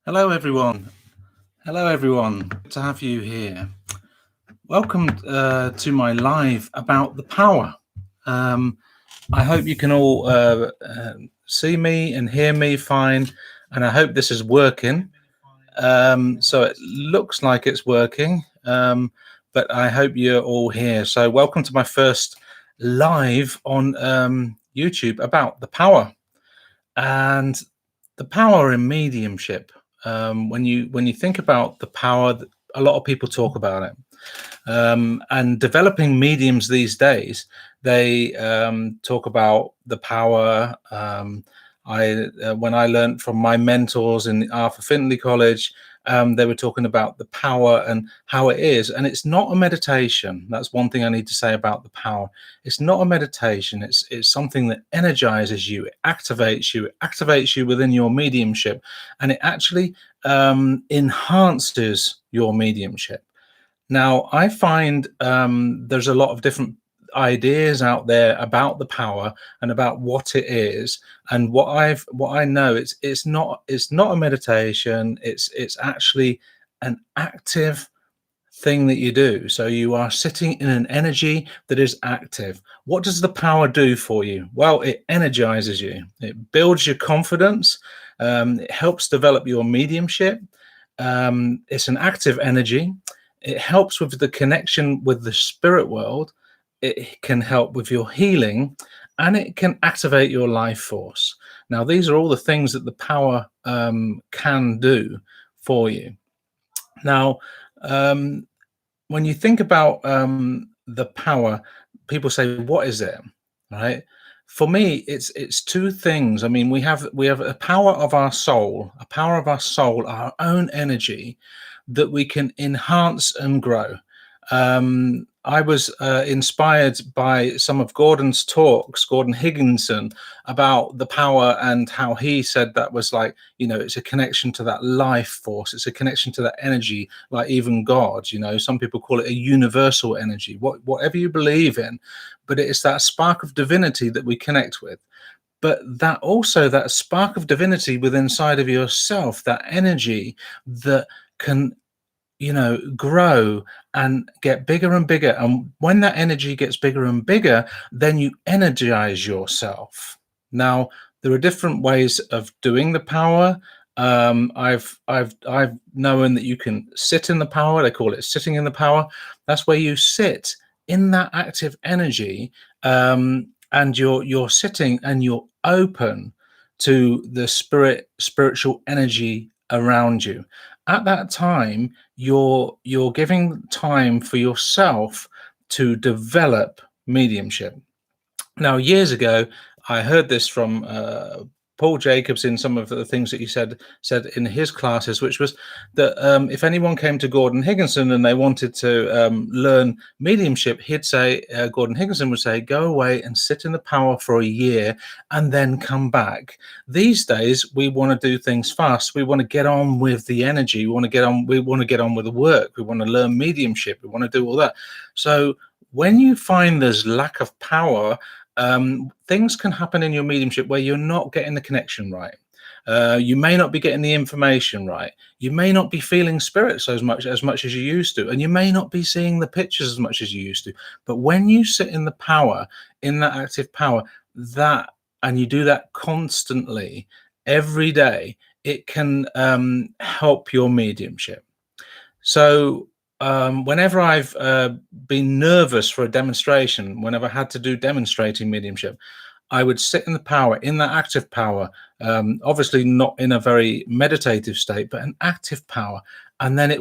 Hello, everyone. Hello, everyone. Good to have you here. Welcome to my live about the power. I hope you can all see me and hear me fine, and I hope this is working. So it looks like it's working, but I hope you're all here. So welcome to my first live on YouTube about the power and the power in mediumship. When you think about the power, a lot of people talk about it, and developing mediums these days, they talk about the power. When I learned from my mentors in Arthur Findlay College, they were talking about the power and how it is, and it's not a meditation. That's one thing I need to say about the power. It's not a meditation. It's something that energizes you, it activates you within your mediumship, and it actually enhances your mediumship. Now, I find there's a lot of different ideas out there about the power and about what it is, and what I know, it's not a meditation. It's actually an active thing that you do. So you are sitting in an energy that is active. What does the power do for you? Well, it energizes you. It builds your confidence. It helps develop your mediumship. It's an active energy. It helps with the connection with the spirit world. It can help with your healing, and it can activate your life force. Now, these are all the things that the power can do for you. Now, when you think about the power, people say, "What is it?" Right? For me, it's two things. I mean, we have a power of our soul, our own energy that we can enhance and grow. I was inspired by some of Gordon's talks, Gordon Higginson, about the power, and how he said that was like, it's a connection to that life force. It's a connection to that energy, like even God. Some people call it a universal energy, whatever you believe in, but it's that spark of divinity that we connect with. But that also, that spark of divinity within inside of yourself, that energy that can grow and get bigger and bigger. And when that energy gets bigger and bigger, then you energize yourself. Now, there are different ways of doing the power. I've known that you can sit in the power. They call it sitting in the power. That's where you sit in that active energy, and you're sitting and you're open to the spiritual energy around you. At that time, you're giving time for yourself to develop mediumship. Now, years ago, I heard this from Paul Jacobs in some of the things that he said in his classes, which was that if anyone came to Gordon Higginson and they wanted to learn mediumship, he'd say, Gordon Higginson would say, go away and sit in the power for a year and then come back. These days, we want to do things fast. We want to get on with the energy. We want to get on with the work. We want to learn mediumship. We want to do all that. So when you find there's lack of power, things can happen in your mediumship where you're not getting the connection right. You may not be getting the information right. You may not be feeling spirits as much as you used to, and you may not be seeing the pictures as much as you used to. But when you sit in the power, in that active power, and you do that constantly every day, it can help your mediumship. So whenever I've been nervous for a demonstration, whenever I had to do demonstrating mediumship, I would sit in the power, in that active power, obviously not in a very meditative state, but an active power. And then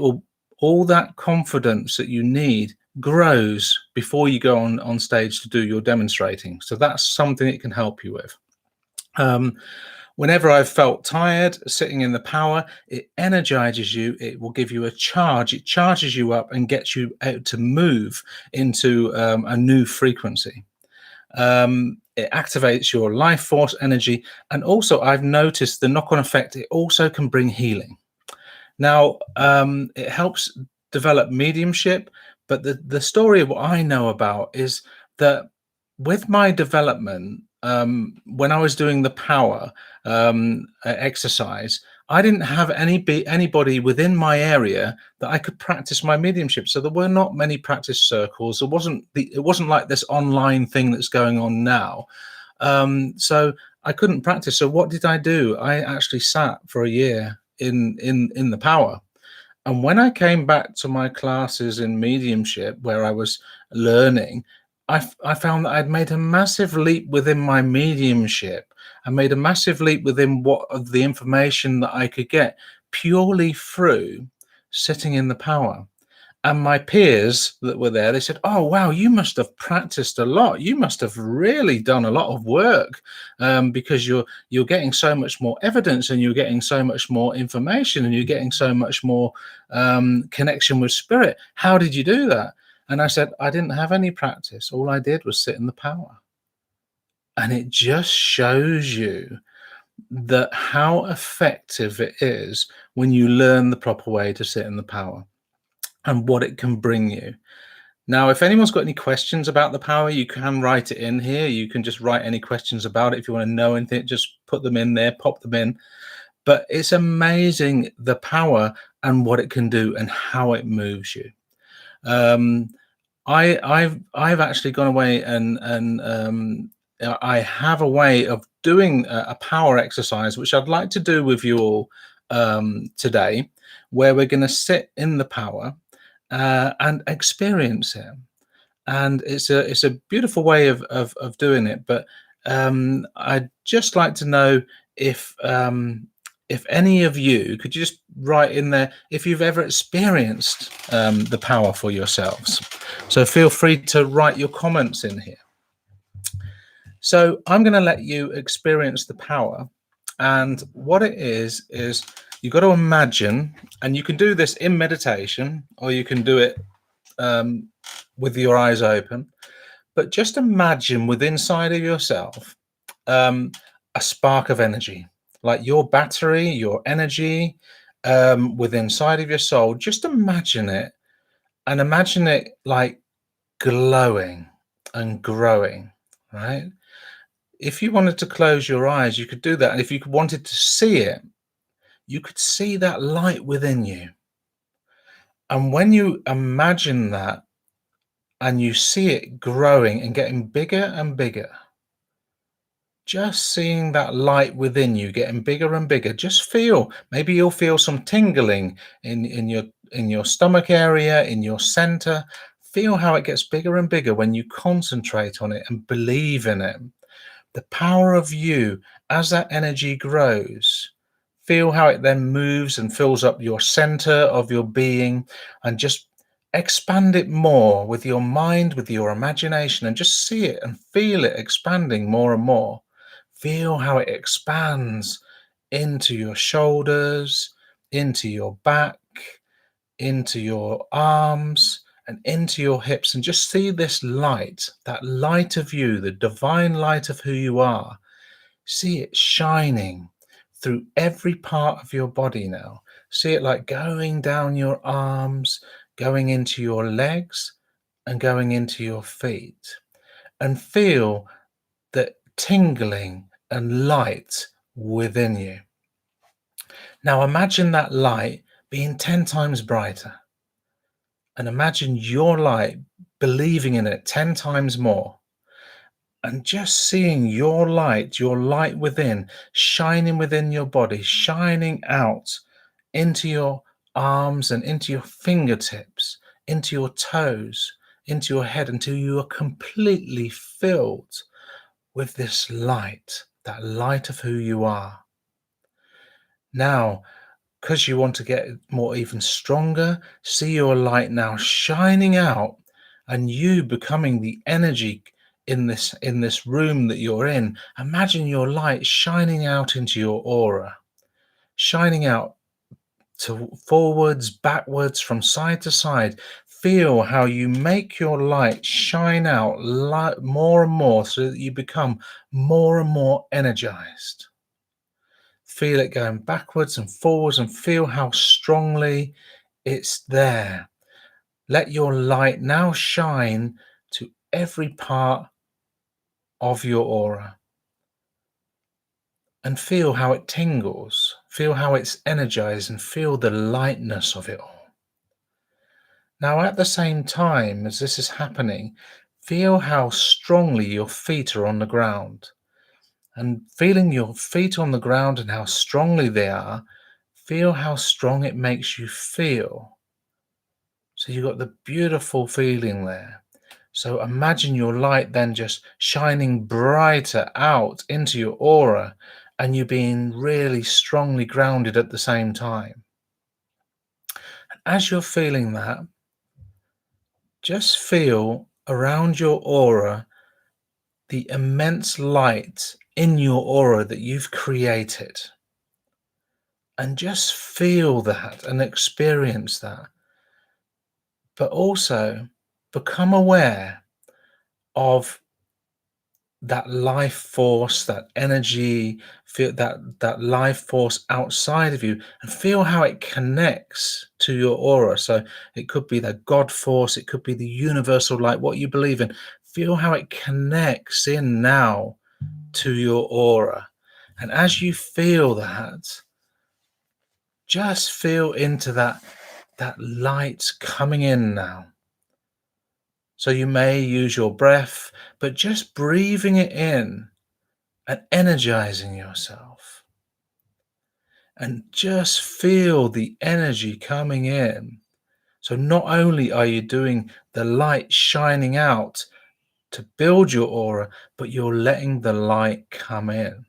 all that confidence that you need grows before you go on stage to do your demonstrating. So that's something it can help you with. Whenever I've felt tired, sitting in the power, it energizes you. It will give you a charge. It charges you up and gets you out to move into a new frequency. It activates your life force energy. And also, I've noticed the knock-on effect. It also can bring healing. Now, it helps develop mediumship. But the story of what I know about is that with my development, when I was doing the power exercise, I didn't have anybody within my area that I could practice my mediumship. So there were not many practice circles. It wasn't like this online thing that's going on now. So I couldn't practice. So what did I do? I actually sat for a year in the power. And when I came back to my classes in mediumship, where I was learning, I found that I'd made a massive leap within my mediumship. I made a massive leap within what of the information that I could get purely through sitting in the power. And my peers that were there, they said, "Oh, wow, you must have practiced a lot. You must have really done a lot of work, because you're getting so much more evidence, and you're getting so much more information, and you're getting so much more connection with spirit. How did you do that?" And I said, "I didn't have any practice. All I did was sit in the power." And it just shows you that how effective it is when you learn the proper way to sit in the power and what it can bring you. Now, if anyone's got any questions about the power, you can write it in here. You can just write any questions about it. If you want to know anything, just put them in there, pop them in. But it's amazing the power and what it can do and how it moves you. Um, I've actually gone away and I have a way of doing a power exercise, which I'd like to do with you all today, where we're going to sit in the power and experience it. And it's a beautiful way of doing it. But I'd just like to know if any of you could you just write in there if you've ever experienced the power for yourselves. So feel free to write your comments in here. So I'm going to let you experience the power. And what it is you've got to imagine, and you can do this in meditation, or you can do it with your eyes open, but just imagine within inside of yourself a spark of energy, like your battery, your energy within inside of your soul. Just imagine it, and imagine it like glowing and growing, right? If you wanted to close your eyes, you could do that. And if you wanted to see it, you could see that light within you. And when you imagine that and you see it growing and getting bigger and bigger, just seeing that light within you getting bigger and bigger, just feel, maybe you'll feel some tingling in your stomach area, in your center. Feel how it gets bigger and bigger when you concentrate on it and believe in it. The power of you as that energy grows. Feel how it then moves and fills up your center of your being, and just expand it more with your mind, with your imagination, and just see it and feel it expanding more and more. Feel how it expands into your shoulders, into your back, into your arms, and into your hips, and just see this light, that light of you, the divine light of who you are. See it shining through every part of your body now. See it like going down your arms, going into your legs, and going into your feet. And feel that tingling and light within you. Now imagine that light being 10 times brighter. And imagine your light, believing in it 10 times more. And just seeing your light within, shining within your body, shining out into your arms and into your fingertips, into your toes, into your head, until you are completely filled with this light, that light of who you are. Now, because you want to get more, even stronger, see your light now shining out, and you becoming the energy in this room that you're in. Imagine your light shining out into your aura, shining out to forwards, backwards, from side to side. Feel how you make your light shine out more and more, so that you become more and more energized. Feel it going backwards and forwards, and feel how strongly it's there. Let your light now shine to every part of your aura, and feel how it tingles. Feel how it's energized and feel the lightness of it all. Now, at the same time as this is happening, feel how strongly your feet are on the ground. And feeling your feet on the ground and how strongly they are, feel how strong it makes you feel. So you've got the beautiful feeling there. So imagine your light then just shining brighter out into your aura and you being really strongly grounded at the same time. As you're feeling that, just feel around your aura the immense light in your aura that you've created. And just feel that and experience that. But also become aware of that life force, that energy, feel that life force outside of you and feel how it connects to your aura. So it could be the God force, it could be the universal light, what you believe in. Feel how it connects in now to your aura. And as you feel that, just feel into that light coming in now. So you may use your breath, but just breathing it in and energizing yourself. And just feel the energy coming in. So not only are you doing the light shining out to build your aura, but you're letting the light come in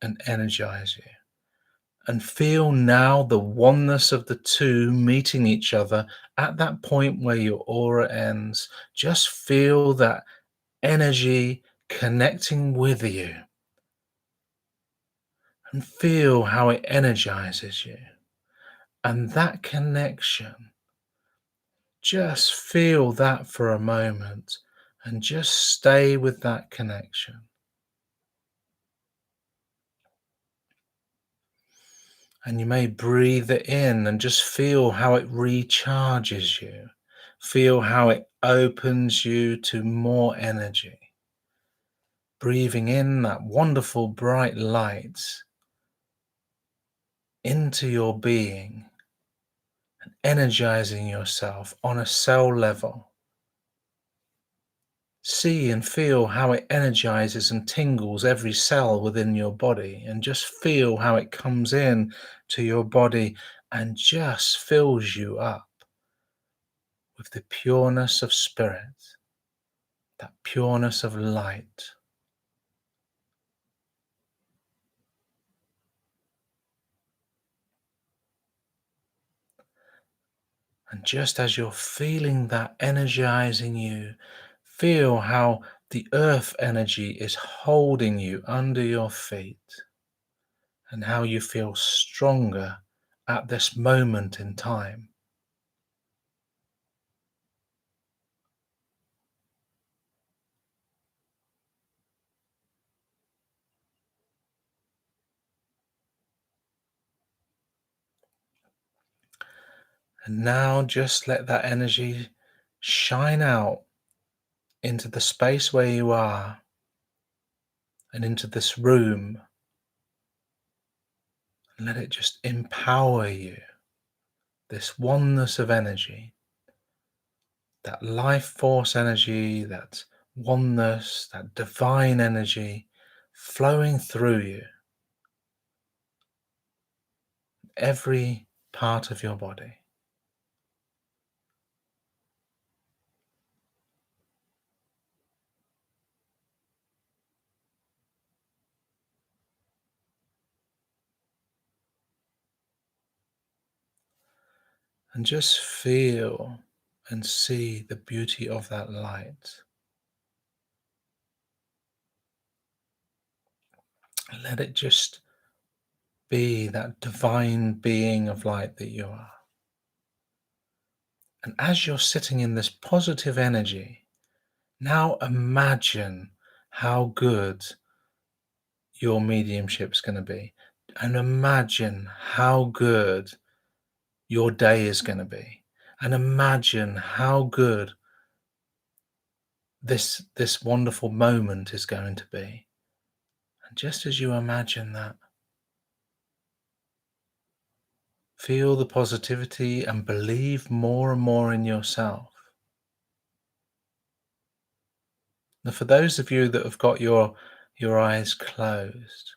and energize you. And feel now the oneness of the two meeting each other at that point where your aura ends. Just feel that energy connecting with you and feel how it energizes you. And that connection, just feel that for a moment and just stay with that connection. And you may breathe it in and just feel how it recharges you. Feel how it opens you to more energy. Breathing in that wonderful bright light into your being and energizing yourself on a cell level. See and feel how it energizes and tingles every cell within your body, and just feel how it comes in to your body and just fills you up with the pureness of spirit, that pureness of light. And just as you're feeling that energizing you, feel how the earth energy is holding you under your feet and how you feel stronger at this moment in time. And now just let that energy shine out into the space where you are and into this room. And let it just empower you, this oneness of energy, that life force energy, that oneness, that divine energy flowing through you, every part of your body. And just feel and see the beauty of that light. Let it just be that divine being of light that you are. And as you're sitting in this positive energy, now imagine how good your mediumship's going to be. And imagine how good your day is going to be. And imagine how good this wonderful moment is going to be. And just as you imagine that, Feel the positivity and believe more and more in yourself. Now, for those of you that have got your eyes closed,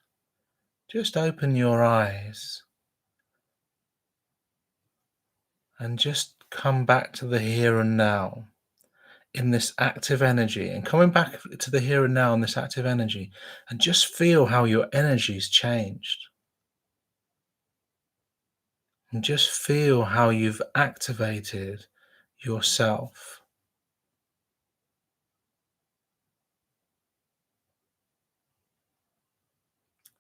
just open your eyes and just come back to the here and now in this active energy, and coming back to the here and now in this active energy, and just feel how your energy's changed, and just feel how you've activated yourself.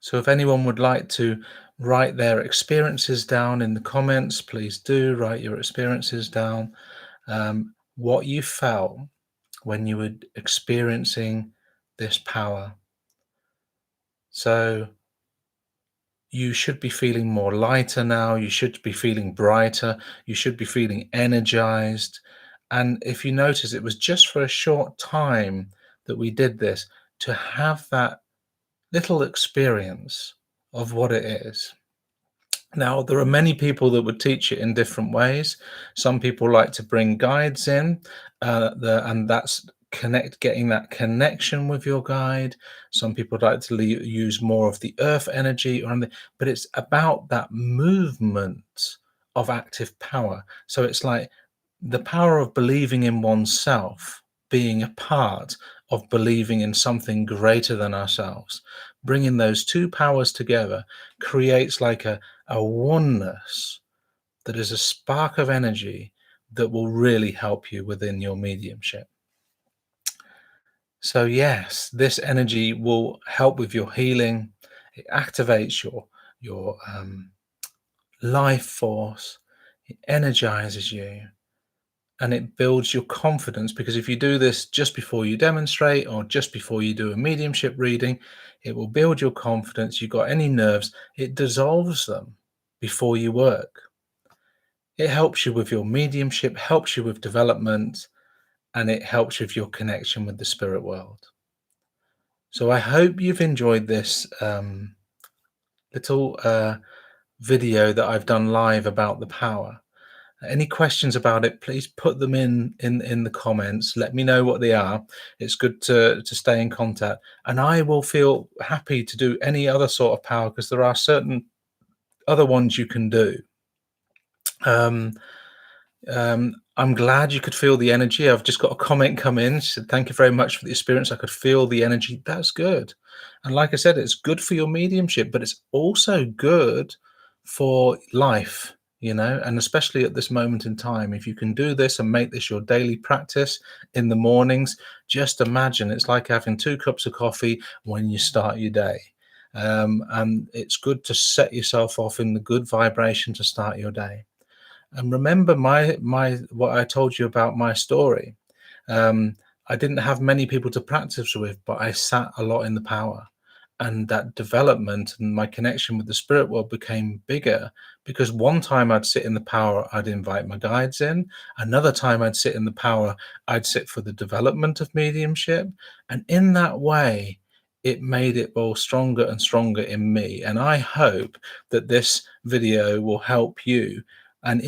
So if anyone would like to write their experiences down in the comments, please do write your experiences down. What you felt when you were experiencing this power. So you should be feeling more lighter now. You should be feeling brighter. You should be feeling energized. And if you notice, it was just for a short time that we did this, to have that little experience of what it is. Now, there are many people that would teach it in different ways. Some people like to bring guides in, and that's getting that connection with your guide. Some people like to use more of the earth energy, but it's about that movement of active power. So it's like the power of believing in oneself, being a part of believing in something greater than ourselves. Bringing those two powers together creates like a oneness that is a spark of energy that will really help you within your mediumship. So yes, this energy will help with your healing. It activates your life force. It energizes you, and it builds your confidence, because if you do this just before you demonstrate or just before you do a mediumship reading, it will build your confidence. You've got any nerves, it dissolves them before you work. It helps you with your mediumship, helps you with development, and it helps with your connection with the spirit world. So I hope you've enjoyed this little video that I've done live about the power. Any questions about it, please put them in the comments. Let me know what they are. It's good to stay in contact, and I will feel happy to do any other sort of power, because there are certain other ones you can do. I'm glad you could feel the energy. I've just got a comment come in. She said, "Thank you very much for the experience. I could feel the energy." That's good. And like I said, it's good for your mediumship, but it's also good for life, and especially at this moment in time. If you can do this and make this your daily practice in the mornings, just imagine it's like having 2 cups of coffee when you start your day. And it's good to set yourself off in the good vibration to start your day. And remember my what I told you about my story. Um, I didn't have many people to practice with, but I sat a lot in the power. And that development and my connection with the spirit world became bigger, because one time I'd sit in the power, I'd invite my guides in. Another time I'd sit in the power, I'd sit for the development of mediumship. And in that way, it made it all stronger and stronger in me. And I hope that this video will help you and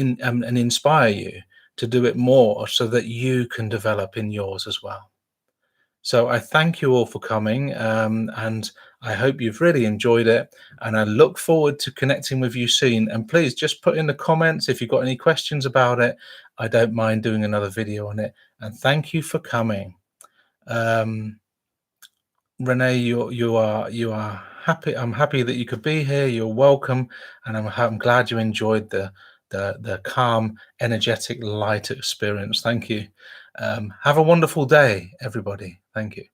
inspire you to do it more, so that you can develop in yours as well. So I thank you all for coming, and I hope you've really enjoyed it, and I look forward to connecting with you soon. And please just put in the comments if you've got any questions about it. I don't mind doing another video on it. And thank you for coming. Renee, you are happy. I'm happy that you could be here. You're welcome, and I'm glad you enjoyed the calm, energetic, light experience. Thank you. Have a wonderful day, everybody. Thank you.